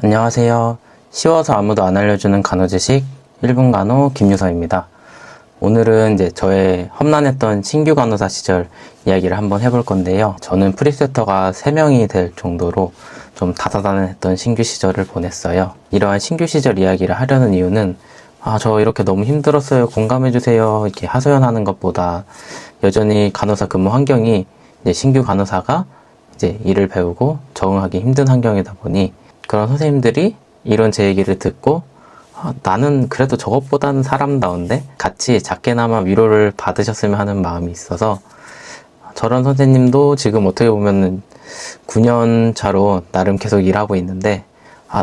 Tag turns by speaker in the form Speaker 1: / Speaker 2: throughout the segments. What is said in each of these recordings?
Speaker 1: 안녕하세요. 쉬워서 아무도 안 알려주는 간호 지식 1분 간호 김유서입니다. 오늘은 이제 저의 험난했던 신규 간호사 시절 이야기를 한번 해볼 건데요. 저는 프리세터가 3명이 될 정도로 좀 다사다난했던 신규 시절을 보냈어요. 이러한 신규 시절 이야기를 하려는 이유는 저 이렇게 너무 힘들었어요. 공감해주세요. 이렇게 하소연하는 것보다 여전히 간호사 근무 환경이 이제 신규 간호사가 이제 일을 배우고 적응하기 힘든 환경이다 보니 그런 선생님들이 이런 제 얘기를 듣고 나는 그래도 저것보다는 사람다운데 같이 작게나마 위로를 받으셨으면 하는 마음이 있어서 저런 선생님도 지금 어떻게 보면 9년 차로 나름 계속 일하고 있는데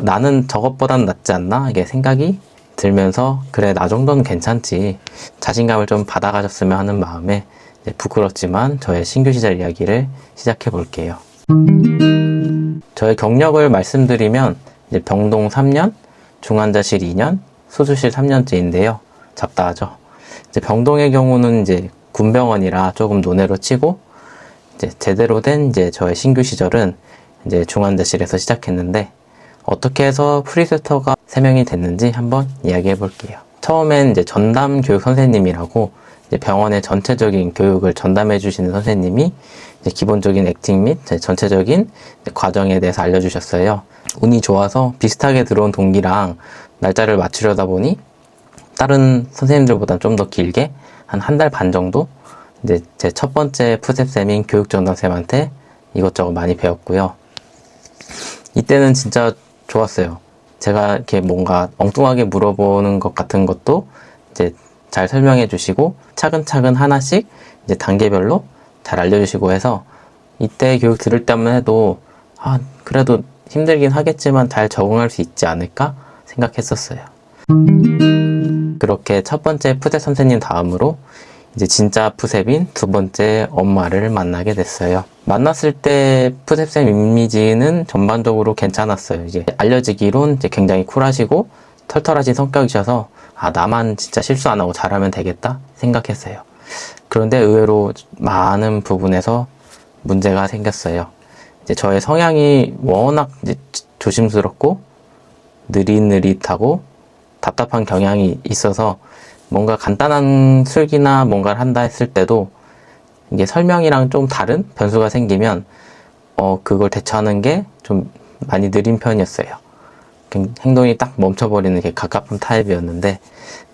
Speaker 1: 나는 저것보다는 낫지 않나? 이게 생각이 들면서 그래 나 정도는 괜찮지 자신감을 좀 받아가셨으면 하는 마음에 부끄럽지만 저의 신규 시절 이야기를 시작해 볼게요. 저의 경력을 말씀드리면 이제 병동 3년, 중환자실 2년, 수술실 3년째인데요. 잡다하죠. 이제 병동의 경우는 이제 군병원이라 조금 논외로 치고 이제 제대로 된 이제 저의 신규 시절은 이제 중환자실에서 시작했는데 어떻게 해서 프리세터가 3명이 됐는지 한번 이야기해 볼게요. 처음엔 이제 전담 교육 선생님이라고 이제 병원의 전체적인 교육을 전담해 주시는 선생님이 이제 기본적인 액팅 및 전체적인 과정에 대해서 알려주셨어요. 운이 좋아서 비슷하게 들어온 동기랑 날짜를 맞추려다 보니 다른 선생님들보다 좀 더 길게 한 달 반 정도 이제 제 첫 번째 푸셉쌤인 교육전담쌤한테 이것저것 많이 배웠고요. 이때는 진짜 좋았어요. 제가 이렇게 뭔가 엉뚱하게 물어보는 것 같은 것도 이제 잘 설명해 주시고 차근차근 하나씩 이제 단계별로 잘 알려주시고 해서 이때 교육 들을 때만 해도 그래도 힘들긴 하겠지만 잘 적응할 수 있지 않을까 생각했었어요. 그렇게 첫 번째 푸셉 선생님 다음으로 이제 진짜 푸셉인 두 번째 엄마를 만나게 됐어요. 만났을 때 푸셉쌤 이미지는 전반적으로 괜찮았어요. 이제 알려지기론 이제 굉장히 쿨하시고 털털하신 성격이셔서 나만 진짜 실수 안 하고 잘하면 되겠다 생각했어요. 그런데 의외로 많은 부분에서 문제가 생겼어요. 이제 저의 성향이 워낙 이제 조심스럽고 느릿느릿하고 답답한 경향이 있어서 뭔가 간단한 술기나 뭔가를 한다 했을 때도 이게 설명이랑 좀 다른 변수가 생기면 그걸 대처하는 게 좀 많이 느린 편이었어요. 행동이 딱 멈춰버리는 게 가깝은 타입이었는데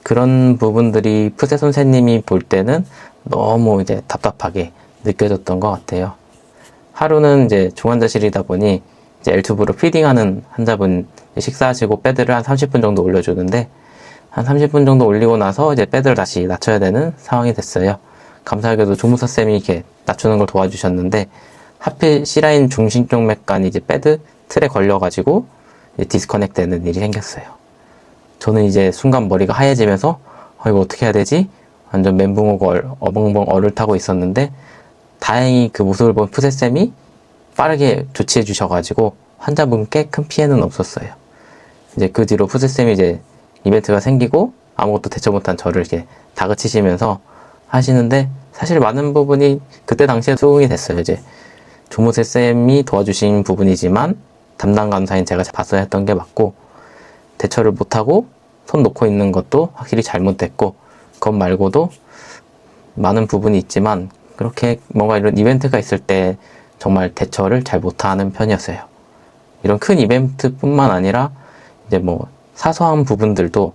Speaker 1: 그런 부분들이 푸세 선생님이 볼 때는 너무 이제 답답하게 느껴졌던 것 같아요. 하루는 이제 중환자실이다 보니 이제 L튜브로 피딩하는 환자분 식사하시고 패드를 한 30분 정도 올려주는데 한 30분 정도 올리고 나서 이제 패드를 다시 낮춰야 되는 상황이 됐어요. 감사하게도 조무사쌤이 이렇게 낮추는 걸 도와주셨는데 하필 C라인 중심쪽 맥간이 이제 패드 틀에 걸려가지고 디스커넥트 되는 일이 생겼어요. 저는 이제 순간 머리가 하얘지면서 이거 어떻게 해야 되지? 완전 멘붕 오고 어벙벙 얼을 타고 있었는데 다행히 그 모습을 본 푸세쌤이 빠르게 조치해 주셔가지고 환자분께 큰 피해는 없었어요. 이제 그 뒤로 푸세쌤이 이제 이벤트가 생기고 아무것도 대처 못한 저를 이렇게 다그치시면서 하시는데 사실 많은 부분이 그때 당시에 수긍이 됐어요. 이제 조무세쌤이 도와주신 부분이지만 담당 간호사인 제가 봤어야 했던 게 맞고 대처를 못하고 손 놓고 있는 것도 확실히 잘못됐고 그것 말고도 많은 부분이 있지만 그렇게 뭔가 이런 이벤트가 있을 때 정말 대처를 잘 못하는 편이었어요. 이런 큰 이벤트뿐만 아니라 이제 뭐 사소한 부분들도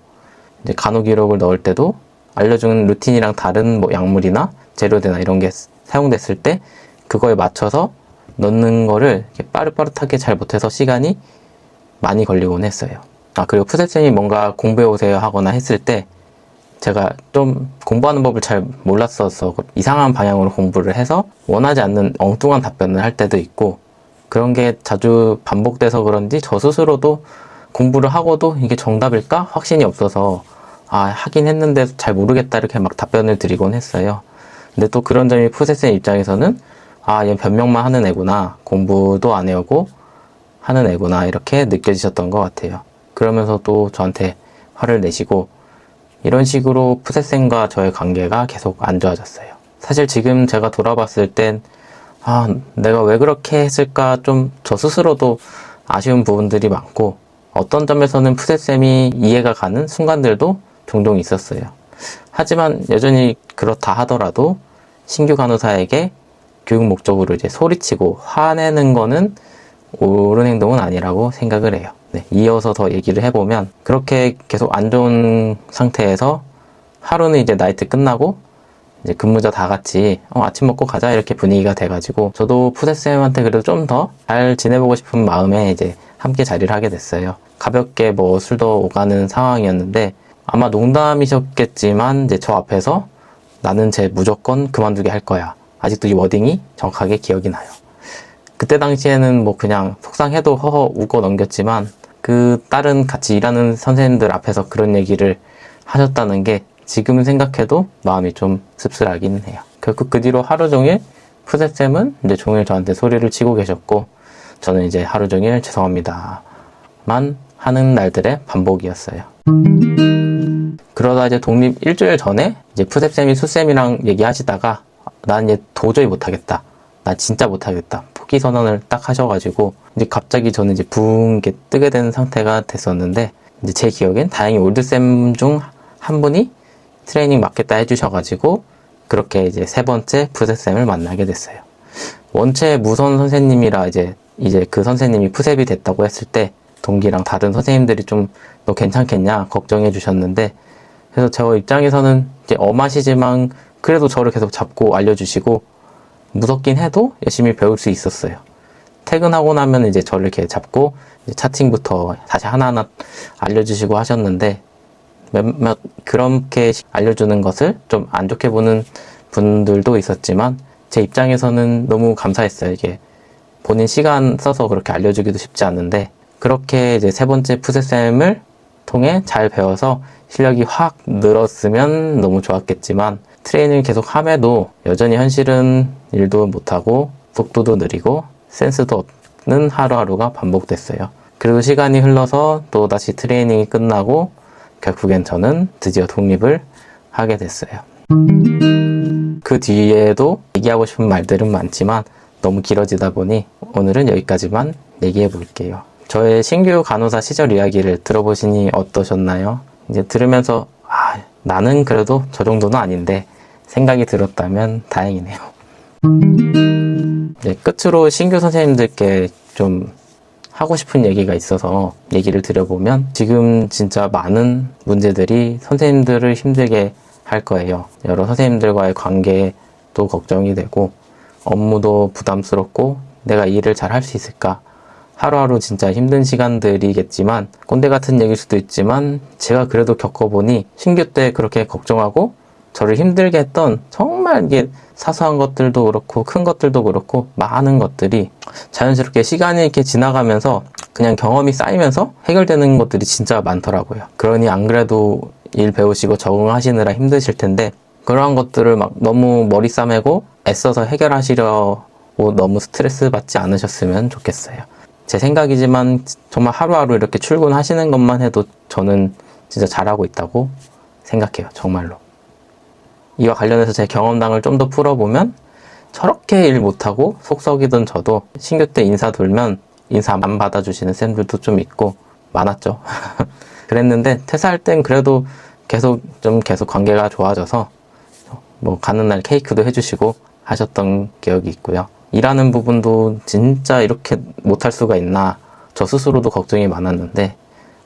Speaker 1: 이제 간호 기록을 넣을 때도 알려준 루틴이랑 다른 뭐 약물이나 재료대나 이런 게 사용됐을 때 그거에 맞춰서 넣는 거를 이렇게 빠릇빠릇하게 잘 못해서 시간이 많이 걸리곤 했어요. 그리고 푸세쌤이 뭔가 공부해 오세요 하거나 했을 때 제가 좀 공부하는 법을 잘 몰랐어서 이상한 방향으로 공부를 해서 원하지 않는 엉뚱한 답변을 할 때도 있고 그런 게 자주 반복돼서 그런지 저 스스로도 공부를 하고도 이게 정답일까? 확신이 없어서 하긴 했는데 잘 모르겠다 이렇게 막 답변을 드리곤 했어요. 근데 또 그런 점이 푸세쌤 입장에서는 얘 변명만 하는 애구나, 공부도 안 해오고 하는 애구나 이렇게 느껴지셨던 것 같아요. 그러면서 또 저한테 화를 내시고 이런 식으로 푸세쌤과 저의 관계가 계속 안 좋아졌어요. 사실 지금 제가 돌아봤을 땐 내가 왜 그렇게 했을까 좀 저 스스로도 아쉬운 부분들이 많고 어떤 점에서는 푸세쌤이 이해가 가는 순간들도 종종 있었어요. 하지만 여전히 그렇다 하더라도 신규 간호사에게 교육 목적으로 이제 소리치고 화내는 거는 옳은 행동은 아니라고 생각을 해요. 네, 이어서 더 얘기를 해보면 그렇게 계속 안 좋은 상태에서 하루는 이제 나이트 끝나고 이제 근무자 다 같이 아침 먹고 가자 이렇게 분위기가 돼가지고 저도 푸세쌤한테 그래도 좀 더 잘 지내보고 싶은 마음에 이제 함께 자리를 하게 됐어요. 가볍게 뭐 술도 오가는 상황이었는데 아마 농담이셨겠지만 이제 저 앞에서 나는 쟤 무조건 그만두게 할 거야. 아직도 이 워딩이 정확하게 기억이 나요. 그때 당시에는 뭐 그냥 속상해도 허허 웃고 넘겼지만 그 다른 같이 일하는 선생님들 앞에서 그런 얘기를 하셨다는 게 지금 생각해도 마음이 좀 씁쓸하긴 해요. 결국 그 뒤로 하루 종일 푸세쌤은 이제 종일 저한테 소리를 치고 계셨고 저는 이제 하루 종일 죄송합니다만 하는 날들의 반복이었어요. 그러다 이제 독립 일주일 전에 이제 푸세쌤이 수쌤이랑 얘기하시다가 난 이제 도저히 못하겠다. 나 진짜 못하겠다. 포기 선언을 딱 하셔가지고 이제 갑자기 저는 이제 붕 이렇게 뜨게 된 상태가 됐었는데 이제 제 기억엔 다행히 올드쌤 중 한 분이 트레이닝 맡겠다 해주셔가지고 그렇게 이제 세 번째 푸세쌤을 만나게 됐어요. 원체 무선 선생님이라 이제 그 선생님이 푸셉이 됐다고 했을 때 동기랑 다른 선생님들이 좀 너 괜찮겠냐 걱정해 주셨는데 그래서 저 입장에서는 이제 엄하시지만 그래도 저를 계속 잡고 알려주시고 무섭긴 해도 열심히 배울 수 있었어요. 퇴근하고 나면 이제 저를 이렇게 잡고 이제 차팅부터 다시 하나하나 알려주시고 하셨는데 몇몇 그렇게 알려주는 것을 좀 안 좋게 보는 분들도 있었지만 제 입장에서는 너무 감사했어요. 이게 본인 시간 써서 그렇게 알려주기도 쉽지 않은데 그렇게 이제 세 번째 푸세쌤을 통해 잘 배워서 실력이 확 늘었으면 너무 좋았겠지만 트레이닝을 계속 함에도 여전히 현실은 일도 못하고 속도도 느리고 센스도 없는 하루하루가 반복됐어요. 그래도 시간이 흘러서 또다시 트레이닝이 끝나고 결국엔 저는 드디어 독립을 하게 됐어요. 그 뒤에도 얘기하고 싶은 말들은 많지만 너무 길어지다 보니 오늘은 여기까지만 얘기해 볼게요. 저의 신규 간호사 시절 이야기를 들어보시니 어떠셨나요? 이제 들으면서 나는 그래도 저 정도는 아닌데 생각이 들었다면 다행이네요. 네, 끝으로 신규 선생님들께 좀 하고 싶은 얘기가 있어서 얘기를 드려보면 지금 진짜 많은 문제들이 선생님들을 힘들게 할 거예요. 여러 선생님들과의 관계도 걱정이 되고 업무도 부담스럽고 내가 일을 잘 할 수 있을까? 하루하루 진짜 힘든 시간들이겠지만 꼰대 같은 얘기일 수도 있지만 제가 그래도 겪어보니 신규 때 그렇게 걱정하고 저를 힘들게 했던 정말 이게 사소한 것들도 그렇고 큰 것들도 그렇고 많은 것들이 자연스럽게 시간이 이렇게 지나가면서 그냥 경험이 쌓이면서 해결되는 것들이 진짜 많더라고요. 그러니 안 그래도 일 배우시고 적응하시느라 힘드실 텐데 그러한 것들을 막 너무 머리 싸매고 애써서 해결하시려고 너무 스트레스 받지 않으셨으면 좋겠어요. 제 생각이지만 정말 하루하루 이렇게 출근하시는 것만 해도 저는 진짜 잘하고 있다고 생각해요. 정말로. 이와 관련해서 제 경험담을 좀 더 풀어보면 저렇게 일 못하고 속 썩이던 저도 신규 때 인사 돌면 인사 안 받아주시는 쌤들도 좀 있고 많았죠. 그랬는데 퇴사할 땐 그래도 계속 관계가 좋아져서 뭐 가는 날 케이크도 해주시고 하셨던 기억이 있고요. 일하는 부분도 진짜 이렇게 못할 수가 있나 저 스스로도 걱정이 많았는데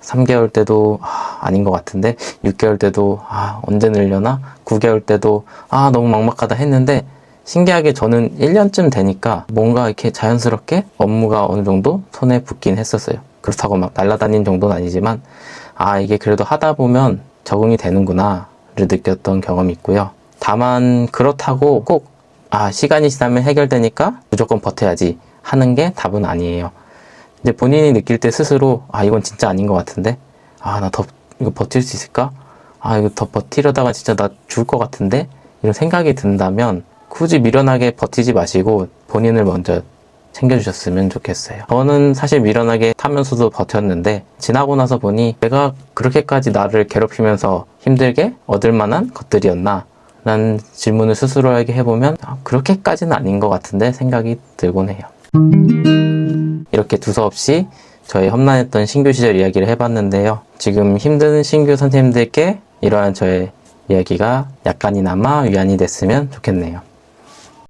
Speaker 1: 3개월 때도 아닌 것 같은데 6개월 때도 언제 늘려나 9개월 때도 너무 막막하다 했는데 신기하게 저는 1년쯤 되니까 뭔가 이렇게 자연스럽게 업무가 어느 정도 손에 붙긴 했었어요. 그렇다고 막 날아다닌 정도는 아니지만 이게 그래도 하다 보면 적응이 되는구나를 느꼈던 경험이 있고요. 다만 그렇다고 꼭 시간이 지나면 해결되니까 무조건 버텨야지 하는 게 답은 아니에요. 이제 본인이 느낄 때 스스로 이건 진짜 아닌 것 같은데 나 더 이거 버틸 수 있을까? 이거 더 버티려다가 진짜 나 죽을 것 같은데 이런 생각이 든다면 굳이 미련하게 버티지 마시고 본인을 먼저 챙겨주셨으면 좋겠어요. 저는 사실 미련하게 타면서도 버텼는데 지나고 나서 보니 내가 그렇게까지 나를 괴롭히면서 힘들게 얻을 만한 것들이었나? 라는 질문을 스스로에게 해보면 그렇게까지는 아닌 것 같은데 생각이 들곤 해요. 이렇게 두서없이 저의 험난했던 신규 시절 이야기를 해봤는데요. 지금 힘든 신규 선생님들께 이러한 저의 이야기가 약간이나마 위안이 됐으면 좋겠네요.